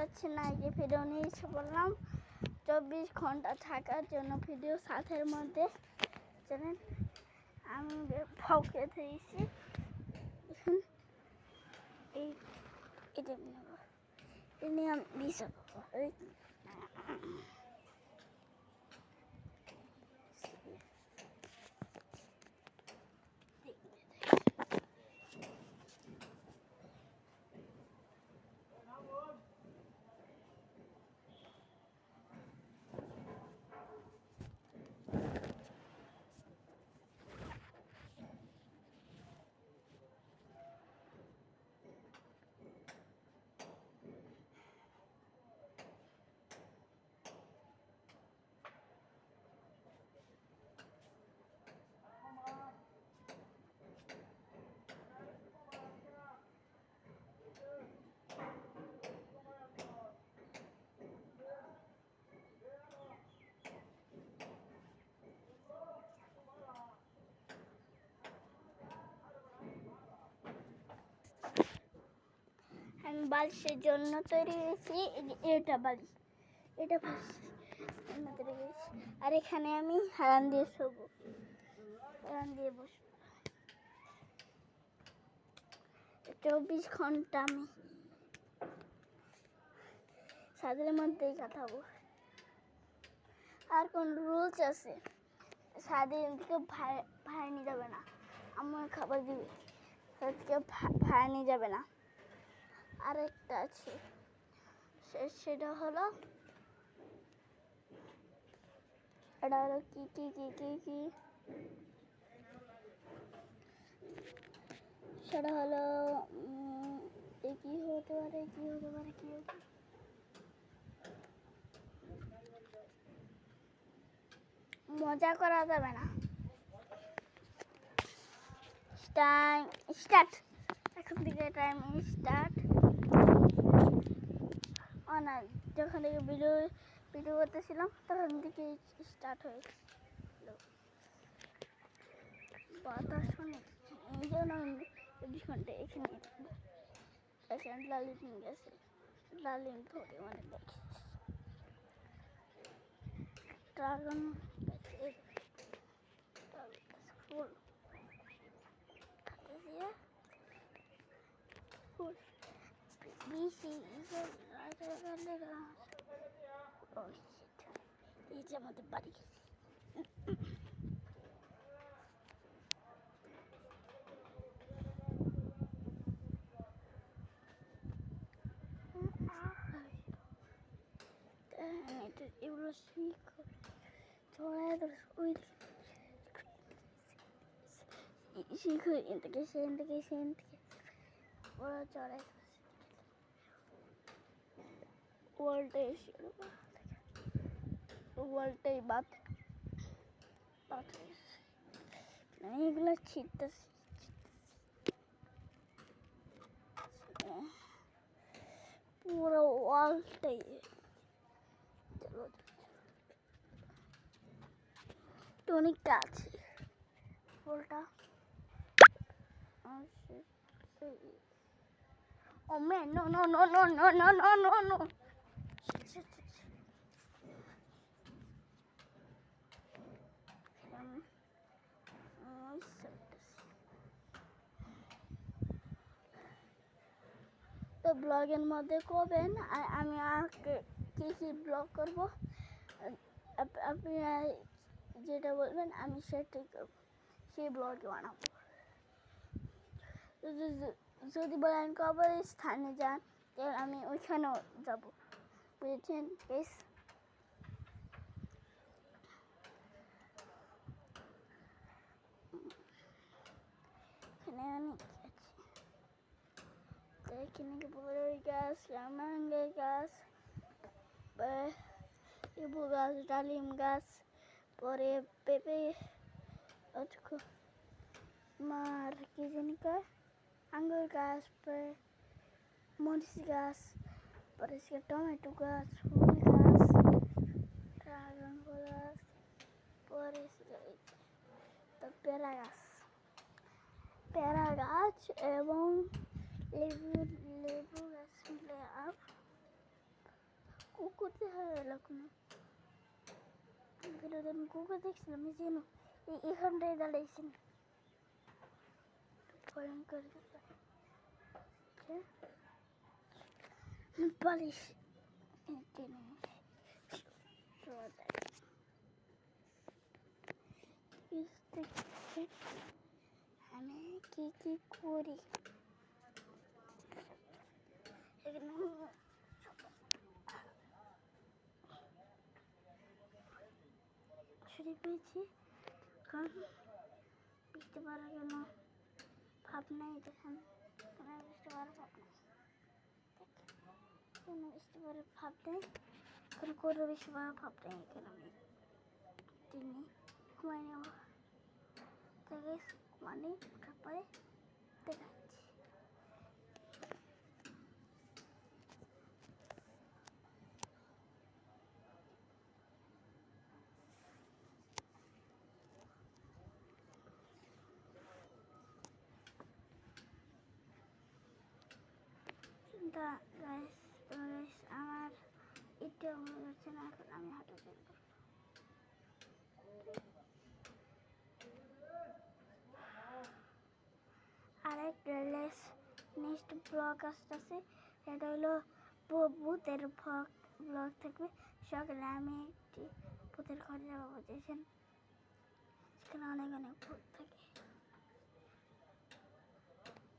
যাচ্ছে না, যে ভিডিও নিয়ে এসে বললাম 24 ঘন্টা থাকার জন্য ভিডিও সাথের মধ্যে জানেন আমি ফাউকে দিয়েছি। এখন এটা নিয়ে আমি বিষয় আমি বালিশের জন্য তৈরি হয়েছি। এটা বালিশ, এটা তৈরি হয়েছি। আর এখানে আমি হারান দিয়ে শোবো, হারান দিয়ে বসবো। 24 ঘন্টা আমি সাদের মধ্যেই কাটাবো। আর কোন রুলস আছে? সাদের দিকে ভাড়া নিয়ে যাবে না, আমার খাবার দিবে, সাদেরকে ভাড়া নিয়ে যাবে না। আরেকটা আছে, সেটা হলো এটা হলো কি কি কি কি কি সেটা হলো কি হতে পারে, কি হতে পারে, কি হতে মজা করা যাবে না। টাইম স্টার্ট, এখন থেকে টাইম স্টার্ট। না, যখন থেকে ভিডিও করতেছিলাম তখন থেকে স্টার্ট হয়েছে। বাতাস শুনে এই জন্য 24 ঘন্টা এখানে দেখেন লালিম গেছে, লালিম ধরে মানে দেখে ড্রাগন গাছে ফুল দিয়ে ফুল বেশি এই যে আমাদের বাড়ি। এগুলো শিখ থেকে সেন থেকে ওরা চড়াই ওয়ার্ল্ডটাই বাদ এগুলো ছিটতেছি পুরো ওয়ার্ল্ডটাই। টনিকটা আছে ফুলটা। Oh man, no. তো ব্লগের মধ্যে করবেন, আর আমি কি কি ব্লগ করব আপনারা যেটা বলবেন আমি সেটাই করব, সেই ব্লগে বানাবো। যদি বলেন কবর স্থানে যান, তাহলে আমি ওইখানেও যাব, বুঝেছেন? বেশ এখানে অনেক আছে, এখানে বড়ই গাছ, রামাঙ্গের গাছ, লেবু গাছ, ডালিম গাছ, পরে পেঁপে, মার কি জানি কয়, আঙ্গুর গাছ, পরে মরিচ গাছ, পরে টমেটো গাছ, ফুল গাছ, ড্রাগন ফল গাছ, পরে পেয়ারা গাছ এবং লেবু গাছ মিলে কুকুরতে হয়ে গেল কোনো কুকুর দেখছিলাম এই যেন এখানটায় দাঁড়িয়েছেন ভয়ঙ্কর বালিশ আমি কি কি করি শুরু পেয়েছি কারণ বুঝতে পারা গেল ভাব নাই দেখেন বুঝতে পারা ভাব নাই কোনো বুঝতে পারে ভাব নেই কোনো করে বেশি পারা ভাব নেই এখানে আমি তিনি ঘুমাই নেব তাকে মানে ওঠার পরে দেখাচ্ছি আমার এটা হয়ে যাচ্ছে না এখন আমি হাঁটা বের করবো আরেকটা নেক্সট ব্লগ আসতেছে এটা হলো ভূতের ব্লগ থাকবে সকালে আমি একটি ভূতের ঘরে যাবো বুঝেছেন সেখানে অনেক অনেক ভূত থাকে